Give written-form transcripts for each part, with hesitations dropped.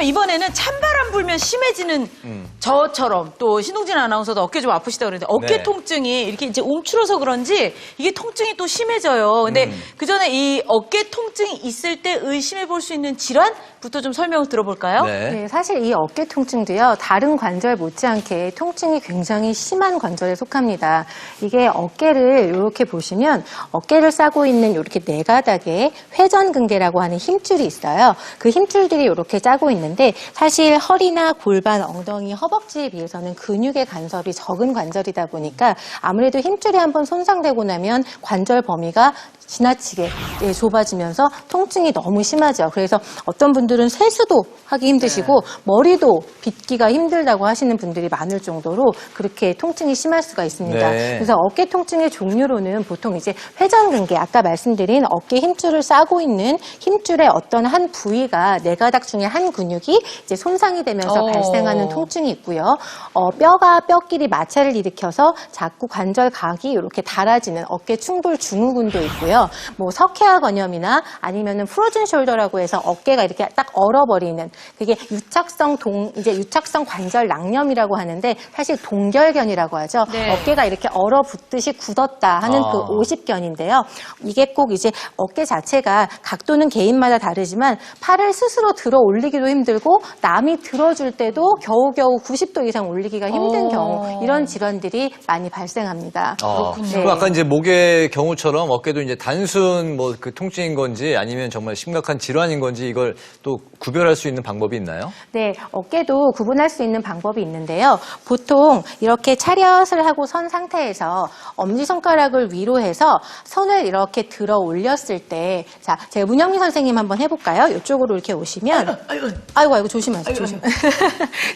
그러면 이번에는 찬바람 불면 심해지는 저처럼 또 신동진 아나운서도 어깨 좀 아프시다고 그러는데 어깨 네. 통증이 이렇게 이제 움츠러서 그런지 이게 통증이 또 심해져요. 근데 그 전에 이 어깨 통증이 있을 때 의심해 볼 수 있는 질환부터 좀 설명을 들어볼까요? 네, 사실 이 어깨 통증도요, 다른 관절 못지않게 통증이 굉장히 심한 관절에 속합니다. 이게 어깨를 이렇게 보시면 어깨를 싸고 있는 이렇게 네 가닥에 회전근개라고 하는 힘줄이 있어요. 그 힘줄들이 이렇게 짜고 있는데 사실 허리나 골반, 엉덩이, 허벅지에 비해서는 근육의 간섭이 적은 관절이다 보니까 아무래도 힘줄이 한번 손상되고 나면 관절 범위가 지나치게 좁아지면서 통증이 너무 심하죠. 그래서 어떤 분들은 세수도 하기 힘드시고 머리도 빗기가 힘들다고 하시는 분들이 많을 정도로 그렇게 통증이 심할 수가 있습니다. 네. 그래서 어깨 통증의 종류로는 보통 이제 회전근개, 아까 말씀드린 어깨 힘줄을 싸고 있는 힘줄의 어떤 한 부위가 네 가닥 중에 한 근육이 이제 손상이 되면서 발생하는 통증이 있고요. 뼈가 뼈끼리 마찰을 일으켜서 자꾸 관절각이 이렇게 달아지는 어깨 충돌 증후군도 있고요. 뭐 석회화 건염이나 아니면은 프로즌 숄더라고 해서 어깨가 이렇게 딱 얼어버리는 그게 유착성 관절 낭염이라고 하는데 사실 동결견이라고 하죠. 네. 어깨가 이렇게 얼어붙듯이 굳었다 하는 그 오십견인데요. 이게 꼭 이제 어깨 자체가 각도는 개인마다 다르지만 팔을 스스로 들어 올리기도 힘들고 남이 들어줄 때도 겨우겨우 90도 이상 올리기가 힘든 경우 이런 질환들이 많이 발생합니다. 그렇군요. 그럼 아까 이제 목의 경우처럼 어깨도 이제 단순 뭐 그 통증인 건지 아니면 정말 심각한 질환인 건지 이걸 또 구별할 수 있는 방법이 있나요? 네, 어깨도 구분할 수 있는 방법이 있는데요. 보통 이렇게 차렷을 하고 선 상태에서 엄지손가락을 위로 해서 손을 이렇게 들어 올렸을 때, 자, 제가 문영미 선생님 한번 해볼까요? 이쪽으로 이렇게 오시면, 아이고, 조심하세요, 조심.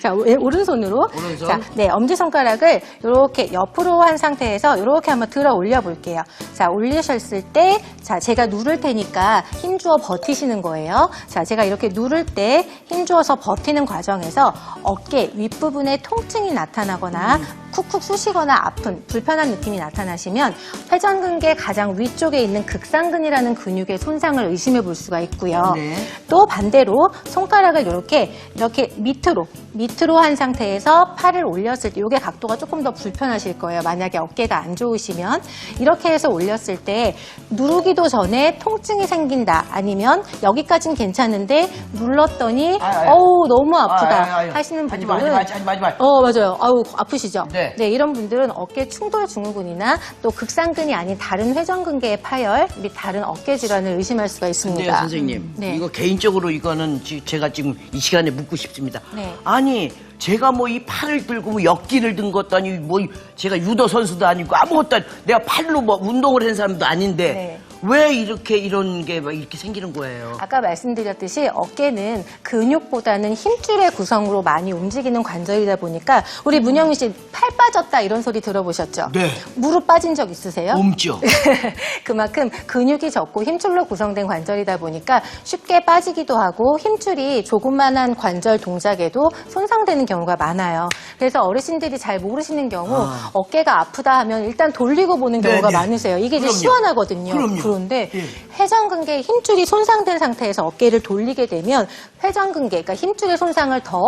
자, 오른손으로. 오른손. 자, 네, 엄지손가락을 이렇게 옆으로 한 상태에서 이렇게 한번 들어 올려 볼게요. 자, 올리셨을 때, 자, 제가 누를 테니까 힘주어 버티시는 거예요. 자, 제가 이렇게 누를 때 힘주어서 버티는 과정에서 어깨 윗부분에 통증이 나타나거나 쿡쿡 쑤시거나 아픈 불편한 느낌이 나타나시면 회전근개 가장 위쪽에 있는 극상근이라는 근육의 손상을 의심해 볼 수가 있고요. 네. 또 반대로 손가락을 이렇게 밑으로 한 상태에서 팔을 올렸을 때 이게 각도가 조금 더 불편하실 거예요. 만약에 어깨가 안 좋으시면 이렇게 해서 올렸을 때 누르기도 전에 통증이 생긴다. 아니면 여기까진 괜찮은데 눌렀더니 어우 너무 아프다 하시는 분들은 하지 마. 맞아요. 아우 아프시죠? 네. 네, 이런 분들은 어깨 충돌 증후군이나 또 극상근이 아닌 다른 회전근개의 파열 및 다른 어깨 질환을 의심할 수가 있습니다. 근데요, 선생님. 네. 이거 개인적으로 이거는 제가 지금 이 시간에 묻고 싶습니다. 네. 아니, 제가 뭐 이 팔을 들고 뭐 역기를 든 것도 아니고 뭐 제가 유도 선수도 아니고 아무것도 아니고 내가 팔로 뭐 운동을 한 사람도 아닌데 네. 왜 이렇게 이런 게 막 이렇게 생기는 거예요? 아까 말씀드렸듯이 어깨는 근육보다는 힘줄의 구성으로 많이 움직이는 관절이다 보니까 우리 문영민 씨 팔 빠졌다 이런 소리 들어보셨죠? 네. 무릎 빠진 적 있으세요? 없죠. 그만큼 근육이 적고 힘줄로 구성된 관절이다 보니까 쉽게 빠지기도 하고 힘줄이 조그만한 관절 동작에도 손상되는 경우가 많아요. 그래서 어르신들이 잘 모르시는 경우 어깨가 아프다 하면 일단 돌리고 보는 경우가 네네. 많으세요. 이게 이제 그럼요. 시원하거든요. 그럼요. 그런데 예. 회전근개 힘줄이 손상된 상태에서 어깨를 돌리게 되면 회전근개, 그러니까 힘줄의 손상을 더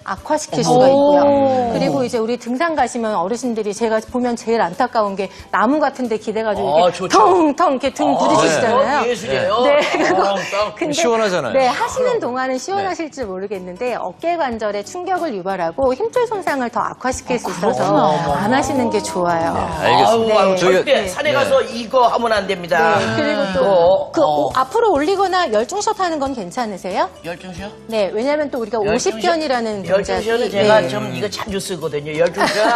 악화시킬 수가 있고요. 그리고 이제 우리 등산 가시면 어르신들이 제가 보면 제일 안타까운 게 나무 같은 데 기대가지고 이렇게 좋죠. 텅텅 이렇게 등 부딪히시잖아요. 예술이에요. 네, 그거. 근데 시원하잖아요. 네, 하시는 동안은 시원하실지 모르겠는데 어깨 관절에 충격을 유발하고 힘줄 손상을 더 악화시킬 수 있어서 안 하시는 게 좋아요. 알겠습니다. 아우, 네. 절대 산에 가서 이거 하면 안 됩니다. 네, 그리고 또 앞으로 올리거나 열중샷 하는 건 괜찮으세요? 열중시요? 네, 왜냐하면 또 우리가 50견이라는 열중시는 제가 좀 이거 자주 쓰거든요. 열중시야.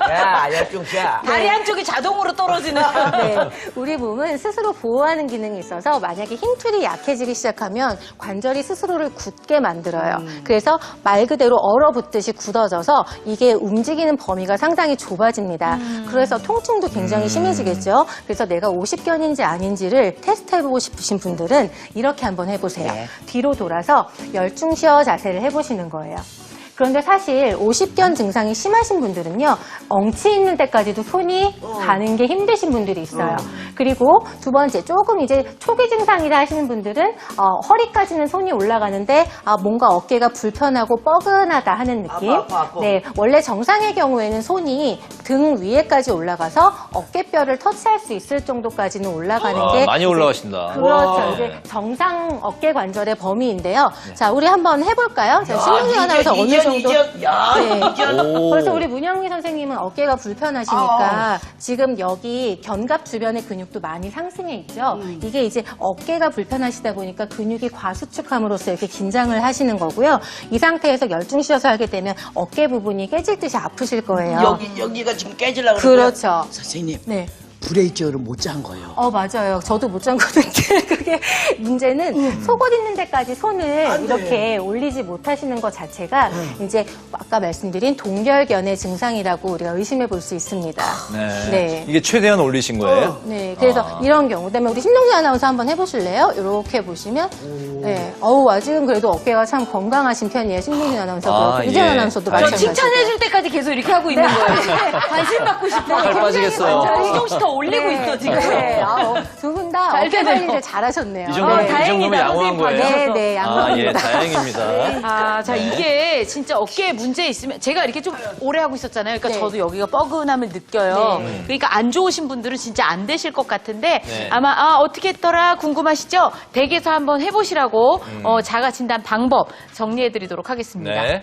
야, 열중시야. 다리 한쪽이 자동으로 떨어지는. 네, 우리 몸은 스스로 보호하는 기능이 있어서 만약에 힘줄이 약해지기 시작하면 관절이 스스로를 굳게 만들어요. 그래서 말 그대로 얼어붙듯이 굳어져서 이게 움직이는 범위가 상당히 좁아집니다. 그래서 통증도 굉장히 심해지겠죠. 그래서 내가 50견인지 아닌지를 테스트해보고 싶으신 분들은 이렇게 한번 해보세요. 뒤로 돌아서 열중시어 자세를 해보시는 거예요. 그런데 사실 50견 증상이 심하신 분들은요, 엉치 있는 데까지도 손이 가는 게 힘드신 분들이 있어요. 그리고 두 번째, 조금 이제 초기 증상이라 하시는 분들은 허리까지는 손이 올라가는데 뭔가 어깨가 불편하고 뻐근하다 하는 느낌. 아파. 네, 원래 정상의 경우에는 손이 등 위에까지 올라가서 어깨뼈를 터치할 수 있을 정도까지는 올라가는 게 많이 올라가신다. 그렇죠. 이제 정상 어깨 관절의 범위인데요. 자, 우리 한번 해볼까요? 자, 신문이 아나운서 어느 정도. 야, 네. 오. 그래서 우리 문영미 선생님은 어깨가 불편하시니까 지금 여기 견갑 주변의 근육도 많이 상승해 있죠. 이게 이제 어깨가 불편하시다 보니까 근육이 과수축함으로써 이렇게 긴장을 하시는 거고요. 이 상태에서 열중 쉬어서 하게 되면 어깨 부분이 깨질 듯이 아프실 거예요. 여기가 지금 깨지려고 그러고요. 그렇죠. 선생님, 네. 브레이크를 못 잔 거예요. 맞아요. 저도 못 잠거든요. 그게 문제는 속옷 있는 데까지 손을 안 돼. 이렇게 올리지 못하시는 것 자체가 이제 아까 말씀드린 동결견의 증상이라고 우리가 의심해 볼 수 있습니다. 네. 이게 최대한 올리신 거예요? 네, 그래서 이런 경우, 그다음에 우리 신동진 아나운서 한번 해보실래요? 이렇게 보시면, 네, 아직은 그래도 어깨가 참 건강하신 편이에요. 신동진 아나운서도, 유정 예. 아나운서도 저 저 마찬가지고. 칭찬해줄 때까지 계속 이렇게 하고 있는 거예요. 관심 받고 싶어. 팔 빠지겠어요. 이종 씨 더 올리고 있어, 지금. 네, 두 분 다 잘 어깨 되네요. 관리를 잘하셨네요. 이 정도면, 네. 이 정도면 양호한 거예요? 네, 네, 양호합니다. 다행입니다. 자, 이게 진짜 어깨에 문제 있으면, 제가 이렇게 좀 오래 하고 있었잖아요. 그러니까 네. 저도 여기가 뻐근함을 느껴요. 네. 그러니까 안 좋으신 분들은 진짜 안 되실 것 같은데, 네. 아마, 어떻게 했더라 궁금하시죠? 댁에서 한번 해보시라고, 자가 진단 방법 정리해드리도록 하겠습니다. 네.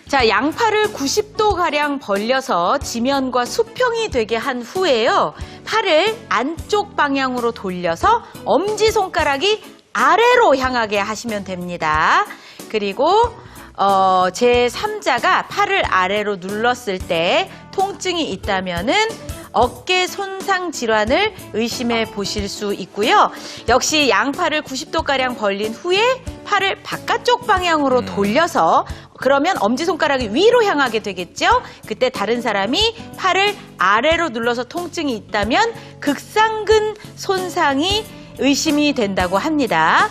자, 양팔을 90도가량 벌려서 지면과 수평이 되게 한 후에요. 팔을 안쪽 방향으로 돌려서 엄지손가락이 아래로 향하게 하시면 됩니다. 그리고 제3자가 팔을 아래로 눌렀을 때 통증이 있다면은 어깨 손상 질환을 의심해 보실 수 있고요. 역시 양팔을 90도가량 벌린 후에 팔을 바깥쪽 방향으로 돌려서 그러면 엄지손가락이 위로 향하게 되겠죠? 그때 다른 사람이 팔을 아래로 눌러서 통증이 있다면 극상근 손상이 의심이 된다고 합니다.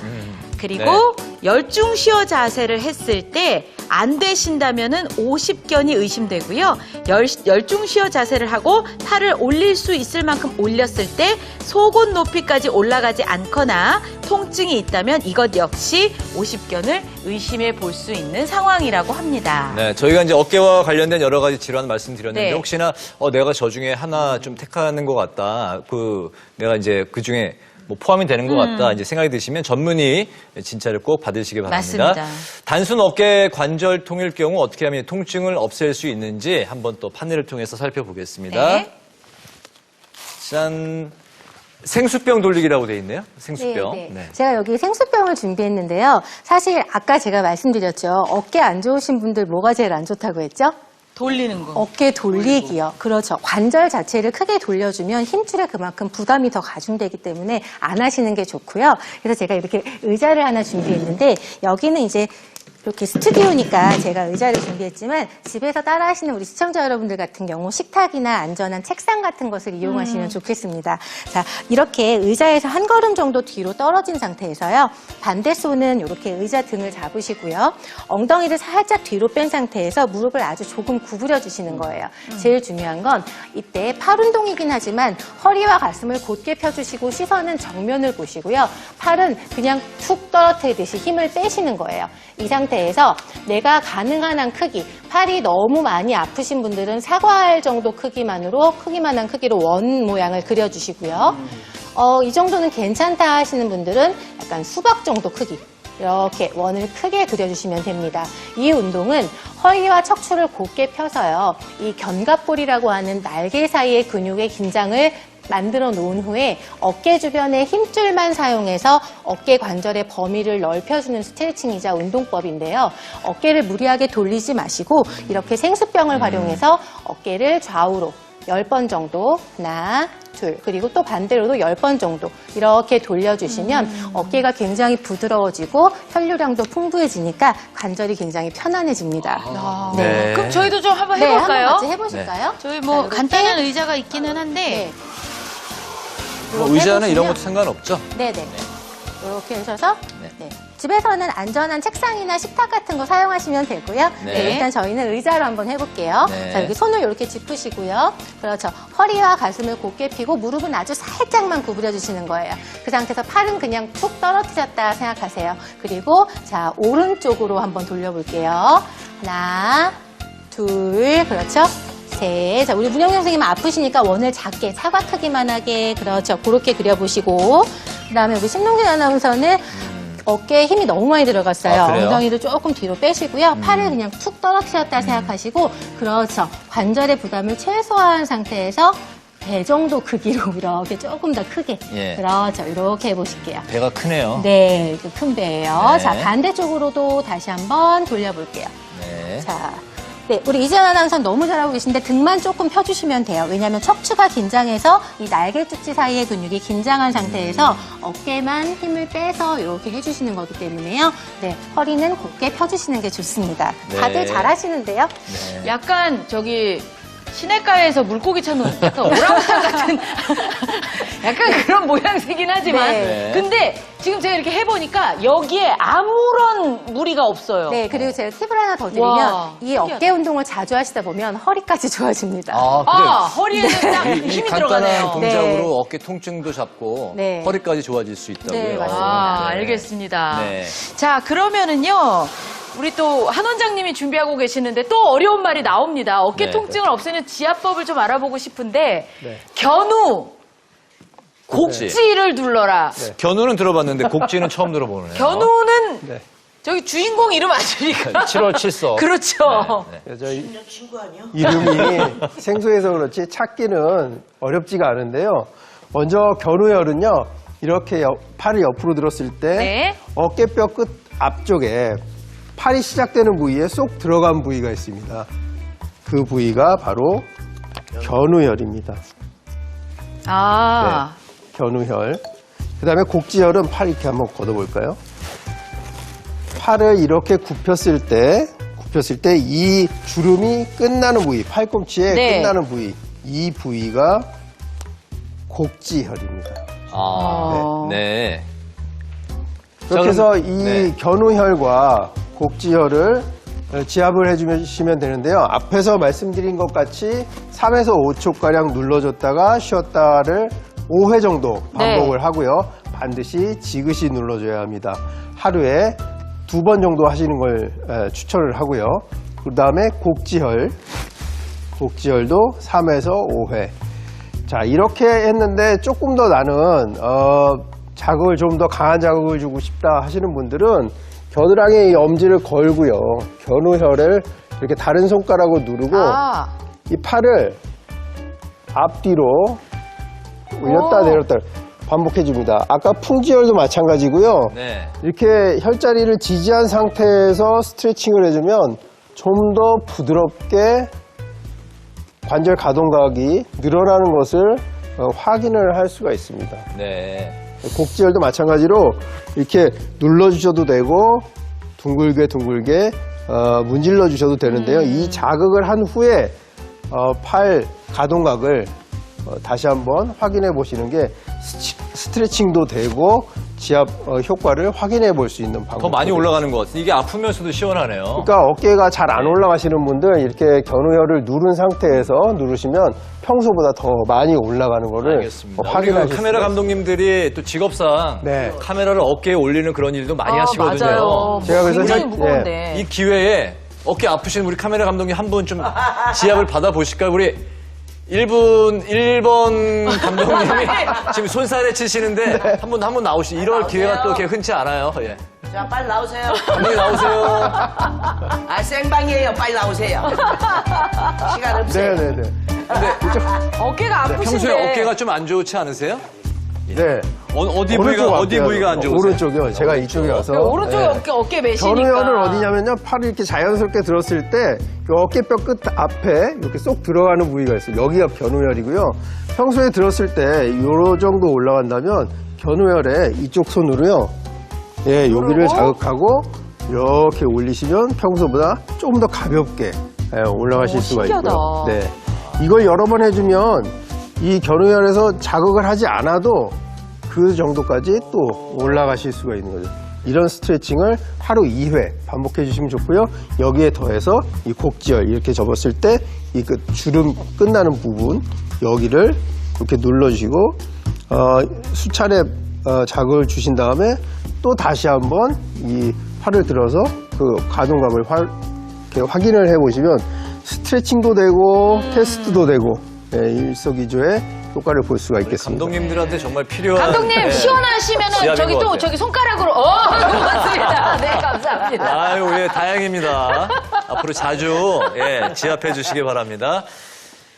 그리고 열중 쉬어 자세를 했을 때 안 되신다면은 50견이 의심되고요. 열중 쉬어 자세를 하고 팔을 올릴 수 있을 만큼 올렸을 때 속옷 높이까지 올라가지 않거나 통증이 있다면 이것 역시 50견을 의심해 볼 수 있는 상황이라고 합니다. 네, 저희가 이제 어깨와 관련된 여러 가지 질환 말씀드렸는데 네. 혹시나 내가 저 중에 하나 좀 택하는 것 같다. 내가 이제 그 중에 뭐 포함이 되는 것 같다. 이제 생각이 드시면 전문의 진찰을 꼭 받으시기 바랍니다. 맞습니다. 단순 어깨 관절 통일 경우 어떻게 하면 통증을 없앨 수 있는지 한번 또 판넬을 통해서 살펴보겠습니다. 네. 짠. 생수병 돌리기라고 돼 있네요. 생수병. 네, 네. 제가 여기 생수병을 준비했는데요. 사실 아까 제가 말씀드렸죠. 어깨 안 좋으신 분들 뭐가 제일 안 좋다고 했죠? 돌리는 거. 어깨 돌리기요. 그렇죠. 관절 자체를 크게 돌려주면 힘줄에 그만큼 부담이 더 가중되기 때문에 안 하시는 게 좋고요. 그래서 제가 이렇게 의자를 하나 준비했는데 여기는 이제 이렇게 스튜디오니까 제가 의자를 준비했지만 집에서 따라 하시는 우리 시청자 여러분들 같은 경우 식탁이나 안전한 책상 같은 것을 이용하시면 좋겠습니다. 자, 이렇게 의자에서 한 걸음 정도 뒤로 떨어진 상태에서요. 반대 손은 이렇게 의자 등을 잡으시고요. 엉덩이를 살짝 뒤로 뺀 상태에서 무릎을 아주 조금 구부려 주시는 거예요. 제일 중요한 건 이때 팔 운동이긴 하지만 허리와 가슴을 곧게 펴주시고 시선은 정면을 보시고요. 팔은 그냥 툭 떨어뜨리듯이 힘을 빼시는 거예요. 이 상태에서 내가 가능한 한 크기, 팔이 너무 많이 아프신 분들은 사과알 정도 크기만한 크기로 원 모양을 그려주시고요. 이 정도는 괜찮다 하시는 분들은 약간 수박 정도 크기. 이렇게 원을 크게 그려주시면 됩니다. 이 운동은 허리와 척추를 곧게 펴서요. 이 견갑골이라고 하는 날개 사이의 근육의 긴장을 만들어 놓은 후에 어깨 주변의 힘줄만 사용해서 어깨 관절의 범위를 넓혀주는 스트레칭이자 운동법인데요. 어깨를 무리하게 돌리지 마시고 이렇게 생수병을 활용해서 어깨를 좌우로 10번 정도, 하나, 둘, 그리고 또 반대로도 10번 정도 이렇게 돌려주시면 어깨가 굉장히 부드러워지고 혈류량도 풍부해지니까 관절이 굉장히 편안해집니다. 네. 그럼 저희도 좀 한번 네, 해볼까요? 한번 같이 해보실까요? 저희 자, 뭐 이렇게. 간단한 의자가 있기는 한데 네. 뭐 의자는 이런 것도 상관없죠? 네네. 이렇게 하셔서 네. 네. 집에서는 안전한 책상이나 식탁 같은 거 사용하시면 되고요. 네. 네, 일단 저희는 의자로 한번 해볼게요. 네. 자, 여기 손을 이렇게 짚으시고요. 그렇죠. 허리와 가슴을 곧게 펴고 무릎은 아주 살짝만 구부려 주시는 거예요. 그 상태에서 팔은 그냥 툭 떨어뜨렸다 생각하세요. 그리고 자, 오른쪽으로 한번 돌려볼게요. 하나, 둘, 그렇죠. 셋. 자, 우리 문영경 선생님 아프시니까 원을 작게, 사과 크기만 하게, 그렇죠. 그렇게 그려보시고. 그 다음에 우리 신동진 아나운서는 어깨에 힘이 너무 많이 들어갔어요. 아, 그래요? 엉덩이를 조금 뒤로 빼시고요. 팔을 그냥 툭 떨어뜨렸다 생각하시고, 그렇죠. 관절의 부담을 최소화한 상태에서 배 정도 크기로 이렇게 조금 더 크게. 예. 그렇죠. 이렇게 해보실게요. 배가 크네요. 네, 이렇게 큰 배예요. 네. 자, 반대쪽으로도 다시 한번 돌려볼게요. 네. 자, 네, 우리 이재현 아나운서 너무 잘하고 계신데 등만 조금 펴주시면 돼요. 왜냐하면 척추가 긴장해서 이 날개 쪽지 사이의 근육이 긴장한 상태에서 어깨만 힘을 빼서 이렇게 해주시는 거기 때문에요. 네, 허리는 곧게 펴주시는 게 좋습니다. 네. 다들 잘하시는데요. 네. 약간 저기 시내가에서 물고기 찾는 약간 오랑우탄 같은 약간 그런 모양새긴 하지만 네. 근데 지금 제가 이렇게 해보니까 여기에 아무런 무리가 없어요. 네, 그리고 제가 팁을 하나 더 드리면 와, 이 어깨 운동을 자주 하시다 보면 허리까지 좋아집니다. 아, 그래. 아, 허리에는 딱 이 힘이 간단한 들어가네요. 동작으로 네. 어깨 통증도 잡고 네. 허리까지 좋아질 수 있다고요. 네, 맞습니다. 아, 네. 알겠습니다. 네. 자, 그러면은요. 우리 또 한 원장님이 준비하고 계시는데 또 어려운 말이 나옵니다. 어깨 네. 통증을 없애는 지압법을 좀 알아보고 싶은데 네. 견우 곡지를 둘러라. 견우는 들어봤는데 곡지는 처음 들어보네요. 견우는 네. 저기 주인공 이름 아십니까? 7월 7석. 그렇죠. 네. 저 친구 아니야? 이름이 생소해서 그렇지 찾기는 어렵지가 않은데요. 먼저 견우열은요. 이렇게 팔을 옆으로 들었을 때 네. 어깨뼈 끝 앞쪽에 팔이 시작되는 부위에 쏙 들어간 부위가 있습니다. 그 부위가 바로 견우열입니다. 아, 견우혈. 그 다음에 곡지혈은 팔 이렇게 한번 걷어볼까요? 팔을 이렇게 굽혔을 때 이 주름이 끝나는 부위, 팔꿈치에 네. 끝나는 부위, 이 부위가 곡지혈입니다. 아, 네. 그렇게 자, 그럼- 해서 이 네. 견우혈과 곡지혈을 지압을 해주시면 되는데요. 앞에서 말씀드린 것 같이 3에서 5초가량 눌러줬다가 쉬었다를 5회 정도 반복을 하고요. 반드시 지그시 눌러줘야 합니다. 하루에 2번 정도 하시는 걸 추천을 하고요. 그 다음에 곡지혈도 3에서 5회. 자, 이렇게 했는데 조금 더 나는 자극을 좀 더 강한 자극을 주고 싶다 하시는 분들은 겨드랑이 이 엄지를 걸고요. 견우혈을 이렇게 다른 손가락으로 누르고 아, 이 팔을 앞뒤로 올렸다 내렸다 반복해 줍니다. 아까 풍지혈도 마찬가지고요. 네. 이렇게 혈자리를 지지한 상태에서 스트레칭을 해주면 좀 더 부드럽게 관절 가동각이 늘어나는 것을 확인을 할 수가 있습니다. 네. 곡지혈도 마찬가지로 이렇게 눌러주셔도 되고 둥글게 문질러 주셔도 되는데요. 이 자극을 한 후에 팔 가동각을 다시 한번 확인해 보시는 게 스트레칭도 되고 지압 효과를 확인해 볼 수 있는 방법. 더 많이 올라가는 것 같아요. 이게 아프면서도 시원하네요. 그러니까 어깨가 잘 안 올라가시는 분들 이렇게 견우혈을 누른 상태에서 누르시면 평소보다 더 많이 올라가는 거를 알겠습니다. 우리 확인하실 그 수가 카메라 있습니다. 감독님들이 또 직업상 네. 카메라를 어깨에 올리는 그런 일도 많이 하시거든요. 맞아요. 제가 그래서 굉장히 혈- 무거운데. 이 기회에 어깨 아프신 우리 카메라 감독님 한 분 좀 지압을 받아보실까요? 우리 1번 감독님이 지금 손살에 치시는데 한 분 나오시. 이럴 기회가 또 이렇게 흔치 않아요. 예. 자, 빨리 나오세요. 감독님 나오세요. 아, 생방이에요. 빨리 나오세요. 시간 없어요. 네네네. 어깨가 아프신데. 평소에 어깨가 좀 안 좋지 않으세요? 네. 어디 어느 쪽 어디 어깨가- 부위가 안 좋으세요? 오른쪽이요. 제가 이쪽이라서. 오른쪽에 네. 어깨 매시니까. 견우혈은 어디냐면요. 팔을 이렇게 자연스럽게 들었을 때 이 어깨뼈 끝 앞에 이렇게 쏙 들어가는 부위가 있어요. 여기가 견우혈이고요. 평소에 들었을 때 요 정도 올라간다면 견우혈에 이쪽 손으로요. 예, 여기를 자극하고 이렇게 올리시면 평소보다 조금 더 가볍게 올라가실 수가 신기하다. 있고요. 네. 이걸 여러 번 해주면 이 견우혈에서 자극을 하지 않아도 그 정도까지 또 올라가실 수가 있는 거죠. 이런 스트레칭을 하루 2회 반복해 주시면 좋고요. 여기에 더해서 이 곡지혈 이렇게 접었을 때 이 그 주름 끝나는 부분 여기를 이렇게 눌러주시고 수차례 자극을 주신 다음에 또 다시 한번 이 팔을 들어서 그 가동감을 이렇게 확인을 해보시면 스트레칭도 되고 테스트도 되고 일석이조의 효과를 볼 수가 있겠습니다. 감독님들한테 정말 필요한 감독님 네. 시원하시면은 지압인 저기 것 또 같아요. 저기 손가락으로 고맙습니다. 네 감사합니다. 아유, 예, 다행입니다. 앞으로 자주 지압해 주시기 바랍니다.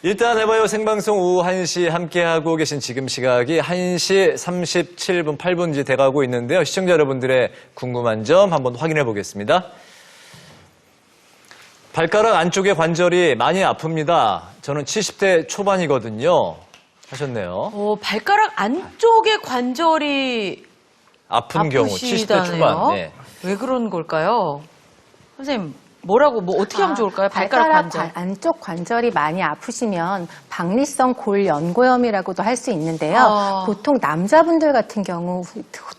일단 해봐요 생방송 오후 1시 함께하고 계신 지금 시각이 1시 37분 8분지 돼가고 있는데요. 시청자 여러분들의 궁금한 점 한번 확인해 보겠습니다. 발가락 안쪽의 관절이 많이 아픕니다. 저는 70대 초반이거든요. 하셨네요. 발가락 안쪽의 관절이 아픈 경우 70대 초반. 네. 왜 그런 걸까요? 선생님 뭐라고 뭐 어떻게 하면 좋을까요? 발가락 관절. 안쪽 관절이 많이 아프시면 박리성 골연고염이라고도 할 수 있는데요. 보통 남자분들 같은 경우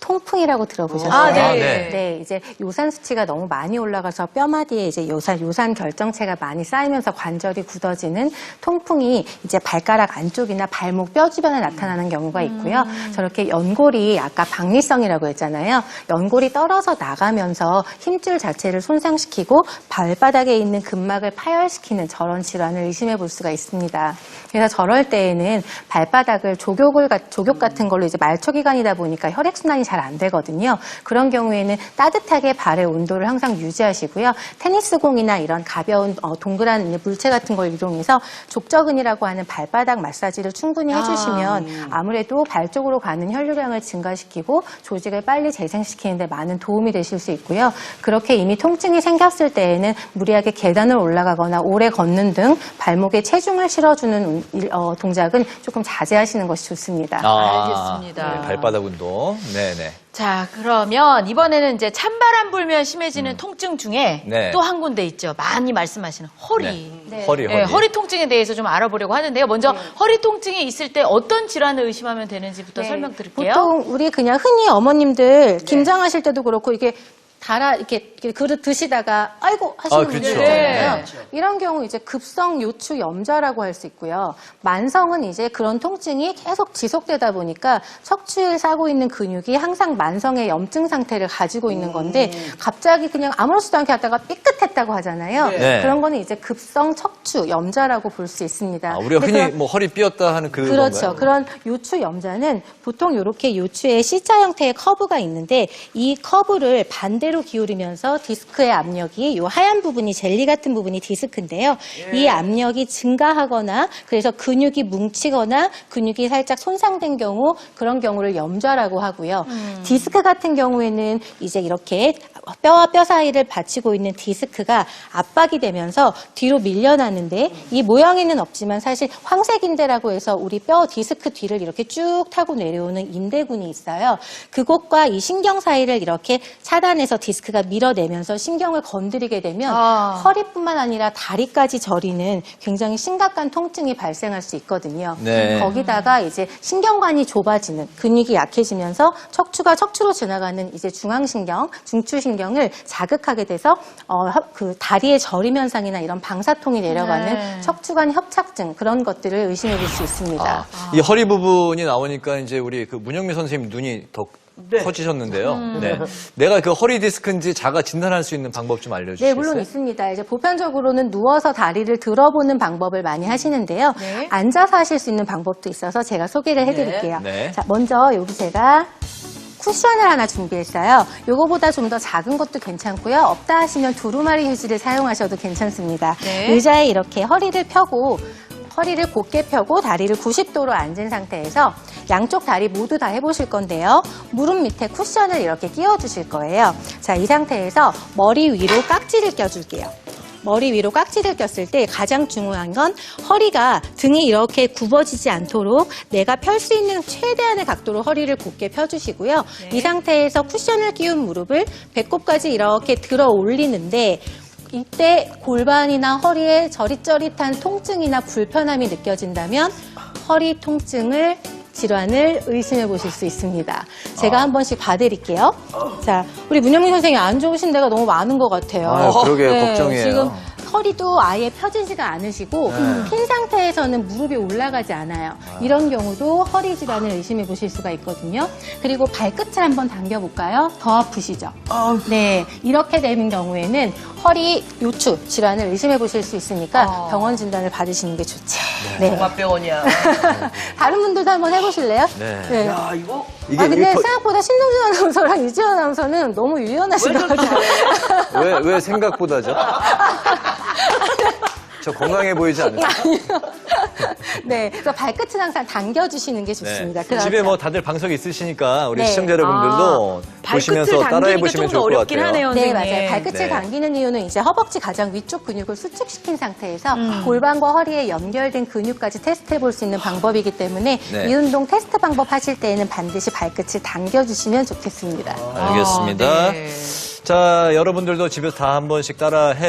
통풍이라고 들어보셨어요? 아, 네. 네, 이제 요산 수치가 너무 많이 올라가서 뼈마디에 이제 요산 결정체가 많이 쌓이면서 관절이 굳어지는 통풍이 이제 발가락 안쪽이나 발목 뼈 주변에 나타나는 경우가 있고요. 저렇게 연골이 아까 박리성이라고 했잖아요. 연골이 떨어져 나가면서 힘줄 자체를 손상시키고 발바닥에 있는 근막을 파열시키는 저런 질환을 의심해 볼 수가 있습니다. 그래서 저럴 때에는 발바닥을 조격 같은 걸로 이제 말초기관이다 보니까 혈액순환이 잘 안 되거든요. 그런 경우에는 따뜻하게 발의 온도를 항상 유지하시고요. 테니스공이나 이런 가벼운 동그란 물체 같은 걸 이용해서 족저근이라고 하는 발바닥 마사지를 충분히 해주시면 아무래도 발 쪽으로 가는 혈류량을 증가시키고 조직을 빨리 재생시키는 데 많은 도움이 되실 수 있고요. 그렇게 이미 통증이 생겼을 때에는 무리하게 계단을 올라가거나 오래 걷는 등 발목에 체중을 실어주는 동작은 조금 자제하시는 것이 좋습니다. 알겠습니다. 네, 발바닥 운동. 네네. 자, 그러면 이번에는 이제 찬바람 불면 심해지는 통증 중에 네. 또 한 군데 있죠. 많이 말씀하시는 허리. 네. 허리. 네, 허리 통증에 대해서 좀 알아보려고 하는데요. 먼저 허리 통증이 있을 때 어떤 질환을 의심하면 되는지부터 설명드릴게요. 보통 우리 그냥 흔히 어머님들 김장하실 때도 그렇고 이게 이렇게 그릇 드시다가 아이고 하시는 분들 그렇죠. 있잖아요. 네. 이런 경우 이제 급성 요추 염좌라고 할 수 있고요. 만성은 이제 그런 통증이 계속 지속되다 보니까 척추에 싸고 있는 근육이 항상 만성의 염증 상태를 가지고 있는 건데 갑자기 그냥 아무렇지도 않게 하다가 삐끗했다고 하잖아요. 네. 그런 거는 이제 급성 척추 염좌라고 볼 수 있습니다. 우리가 근데 흔히 뭐 허리 삐었다 하는 그렇죠. 건가요? 그런 요추 염좌는 보통 이렇게 요추에 C자 형태의 커브가 있는데 이 커브를 반대로 기울이면서 디스크의 압력이 이 하얀 부분이 젤리 같은 부분이 디스크인데요. 이 압력이 증가하거나 그래서 근육이 뭉치거나 근육이 살짝 손상된 경우 그런 경우를 염좌라고 하고요. 디스크 같은 경우에는 이제 이렇게 뼈와 뼈 사이를 받치고 있는 디스크가 압박이 되면서 뒤로 밀려나는데 이 모양에는 없지만 사실 황색인대라고 해서 우리 뼈 디스크 뒤를 이렇게 쭉 타고 내려오는 인대군이 있어요. 그곳과 이 신경 사이를 이렇게 차단해서 디스크가 밀어내면서 신경을 건드리게 되면 허리뿐만 아니라 다리까지 저리는 굉장히 심각한 통증이 발생할 수 있거든요. 네. 거기다가 이제 신경관이 좁아지는 근육이 약해지면서 척추가 척추로 지나가는 이제 중앙신경, 중추신경을 자극하게 돼서 그 다리의 저림 현상이나 이런 방사통이 내려가는 척추관 협착증 그런 것들을 의심해 볼 수 있습니다. 이 허리 부분이 나오니까 이제 우리 그 문영미 선생님 눈이 더 커지셨는데요. 네. 내가 그 허리 디스크인지 자가 진단할 수 있는 방법 좀 알려주시겠어요? 네, 물론 있습니다. 이제 보편적으로는 누워서 다리를 들어보는 방법을 많이 하시는데요. 네. 앉아서 하실 수 있는 방법도 있어서 제가 소개를 해드릴게요. 네. 자, 먼저 여기 제가 쿠션을 하나 준비했어요. 요거보다 좀 더 작은 것도 괜찮고요. 없다 하시면 두루마리 휴지를 사용하셔도 괜찮습니다. 네. 의자에 이렇게 허리를 펴고 허리를 곧게 펴고 다리를 90도로 앉은 상태에서 양쪽 다리 모두 다 해보실 건데요. 무릎 밑에 쿠션을 이렇게 끼워주실 거예요. 자, 이 상태에서 머리 위로 깍지를 껴줄게요. 머리 위로 깍지를 꼈을 때 가장 중요한 건 허리가 등이 이렇게 굽어지지 않도록 내가 펼 수 있는 최대한의 각도로 허리를 곧게 펴주시고요. 이 상태에서 쿠션을 끼운 무릎을 배꼽까지 이렇게 들어 올리는데 이때 골반이나 허리에 저릿저릿한 통증이나 불편함이 느껴진다면 허리 통증을 질환을 의심해 보실 수 있습니다. 제가 한 번씩 봐드릴게요. 자, 우리 문영민 선생님 안 좋으신 데가 너무 많은 것 같아요. 아유, 그러게요. 걱정이에요. 지금 허리도 아예 펴지지가 않으시고 핀 상태에서는 무릎이 올라가지 않아요. 이런 경우도 허리 질환을 의심해 보실 수가 있거든요. 그리고 발끝을 한번 당겨볼까요? 더 아프시죠? 네, 이렇게 되는 경우에는 허리 요추 질환을 의심해 보실 수 있으니까 병원 진단을 받으시는 게 좋죠. 네. 종합병원이야. 다른 분들도 한번 해보실래요? 네. 야, 이거 이게 아, 근데 일퍼- 생각보다 신동준 아나운서랑 유지원 아나운서는 너무 유연하신 것 같아요. 왜 생각보다죠? 저 건강해 보이지 않아요? 네, 그래서 발끝은 항상 당겨주시는 게 좋습니다. 그렇죠? 집에 뭐 다들 방석이 있으시니까 우리 네. 시청자 여러분들도 보시면서 발끝을 따라해 당기니까 보시면 좀 더 좋을 것 어렵긴 같아요. 하네요, 네, 선생님. 맞아요. 발끝을 네. 당기는 이유는 이제 허벅지 가장 위쪽 근육을 수축시킨 상태에서 골반과 허리에 연결된 근육까지 테스트해 볼 수 있는 방법이기 때문에 네. 이 운동 테스트 방법 하실 때에는 반드시 발끝을 당겨주시면 좋겠습니다. 알겠습니다. 네. 자, 여러분들도 집에서 다 한 번씩 따라해